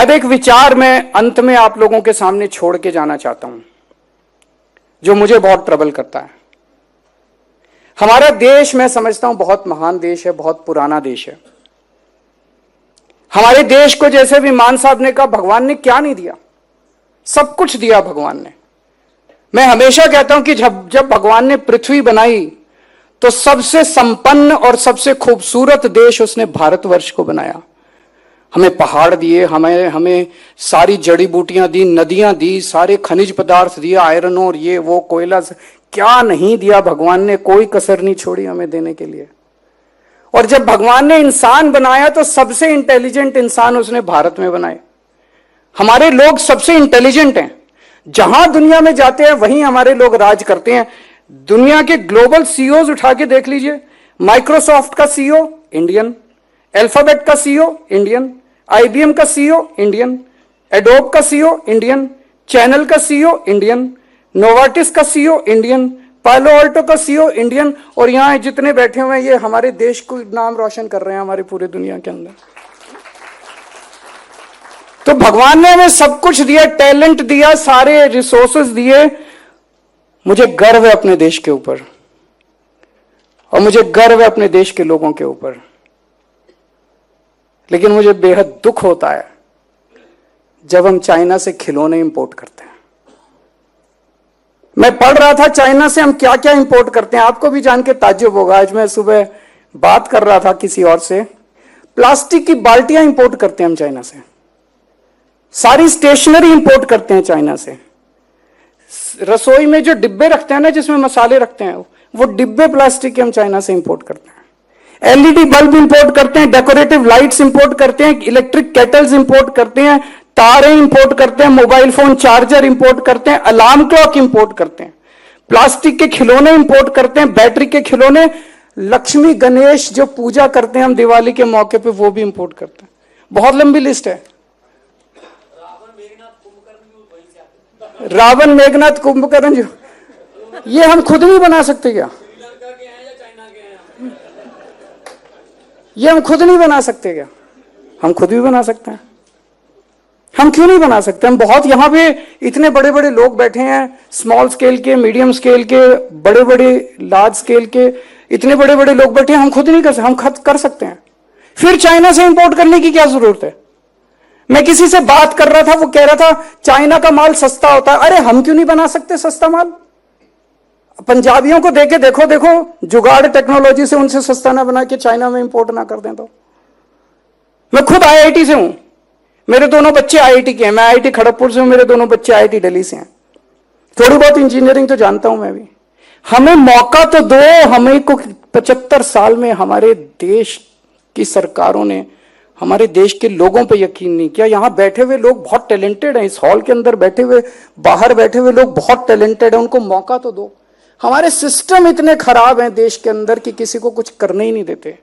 शायद एक विचार मैं अंत में आप लोगों के सामने छोड़ के जाना चाहता हूं, जो मुझे बहुत ट्रबल करता है। हमारा देश, मैं समझता हूं, बहुत महान देश है, बहुत पुराना देश है। हमारे देश को, जैसे भी मान साहब ने कहा, भगवान ने क्या नहीं दिया, सब कुछ दिया भगवान ने। मैं हमेशा कहता हूं कि जब भगवान ने पृथ्वी बनाई तो सबसे संपन्न और सबसे खूबसूरत देश उसने भारतवर्ष को बनाया। हमें पहाड़ दिए, हमें सारी जड़ी बूटियां दी, नदियां दी, सारे खनिज पदार्थ दिए, आयरन और ये वो कोयला, क्या नहीं दिया भगवान ने, कोई कसर नहीं छोड़ी हमें देने के लिए। और जब भगवान ने इंसान बनाया तो सबसे इंटेलिजेंट इंसान उसने भारत में बनाए। हमारे लोग सबसे इंटेलिजेंट हैं, जहां दुनिया में जाते हैं वहीं हमारे लोग राज करते हैं। दुनिया के ग्लोबल सीईओज उठा के देख लीजिए, माइक्रोसॉफ्ट का सीईओ इंडियन, अल्फाबेट का सीईओ इंडियन, आईबीएम का सीईओ इंडियन, एडोब का सीईओ इंडियन, चैनल का सीईओ इंडियन, नोवार्टिस का सीईओ इंडियन, पालो अल्टो का सीईओ इंडियन। और यहां जितने बैठे हुए हैं ये हमारे देश को नाम रोशन कर रहे हैं हमारी पूरी दुनिया के अंदर। तो भगवान ने हमें सब कुछ दिया, टैलेंट दिया, सारे रिसोर्सेज दिए। मुझे गर्व है अपने देश के ऊपर और मुझे गर्व है अपने देश के लोगों के ऊपर, लेकिन मुझे बेहद दुख होता है जब हम चाइना से खिलौने इंपोर्ट करते हैं। मैं पढ़ रहा था चाइना से हम क्या क्या इंपोर्ट करते हैं, आपको भी जान के ताज्जुब होगा। आज मैं सुबह बात कर रहा था किसी और से, प्लास्टिक की बाल्टियां इंपोर्ट करते हैं हम चाइना से, सारी स्टेशनरी इंपोर्ट करते हैं चाइना से, रसोई में जो डिब्बे रखते हैं ना, जिसमें मसाले रखते हैं, वो डिब्बे प्लास्टिक के हम चाइना से इंपोर्ट करते हैं। एलईडी बल्ब इंपोर्ट करते हैं, डेकोरेटिव लाइट्स इंपोर्ट करते हैं, इलेक्ट्रिक केटल्स इंपोर्ट करते हैं, तारें इंपोर्ट करते हैं, मोबाइल फोन चार्जर इंपोर्ट करते हैं, अलार्म क्लॉक इंपोर्ट करते हैं, प्लास्टिक के खिलौने इंपोर्ट करते हैं, बैटरी के खिलौने, लक्ष्मी गणेश जो पूजा करते हैं हम दिवाली के मौके पे, वो भी इंपोर्ट करते हैं। बहुत लंबी लिस्ट है। रावण मेघनाथ कुंभकर्ण जो, ये हम खुद नहीं बना सकते क्या? ये हम खुद नहीं बना सकते क्या? हम खुद भी बना सकते हैं। हम क्यों नहीं बना सकते? हम बहुत, यहां पे इतने बड़े बड़े लोग बैठे हैं, स्मॉल स्केल के, मीडियम स्केल के, बड़े बड़े लार्ज स्केल के, इतने बड़े बड़े लोग बैठे हैं, हम खुद नहीं कर सकते? हम खुद कर सकते हैं। फिर चाइना से इंपोर्ट करने की क्या जरूरत है? मैं किसी से बात कर रहा था, वो कह रहा था चाइना का माल सस्ता होता है। अरे हम क्यों नहीं बना सकते सस्ता माल? पंजाबियों को देके देखो जुगाड़ टेक्नोलॉजी से उनसे सस्ता ना बना के चाइना में इंपोर्ट ना कर दें तो। मैं खुद आईआईटी से हूं, मेरे दोनों बच्चे आईआईटी के हैं, मैं आईआईटी खड़गपुर से हूं, मेरे दोनों बच्चे आईआईटी दिल्ली से हैं। थोड़ी बहुत इंजीनियरिंग तो जानता हूं मैं भी। हमें मौका तो दो। हमें को 75 साल में हमारे देश की सरकारों ने हमारे देश के लोगों पे यकीन नहीं किया। यहां बैठे हुए लोग बहुत टैलेंटेड हैं, इस हॉल के अंदर बैठे हुए, बाहर बैठे हुए लोग बहुत टैलेंटेड हैं, उनको मौका तो दो। हमारे सिस्टम इतने खराब हैं देश के अंदर कि किसी को कुछ करने ही नहीं देते।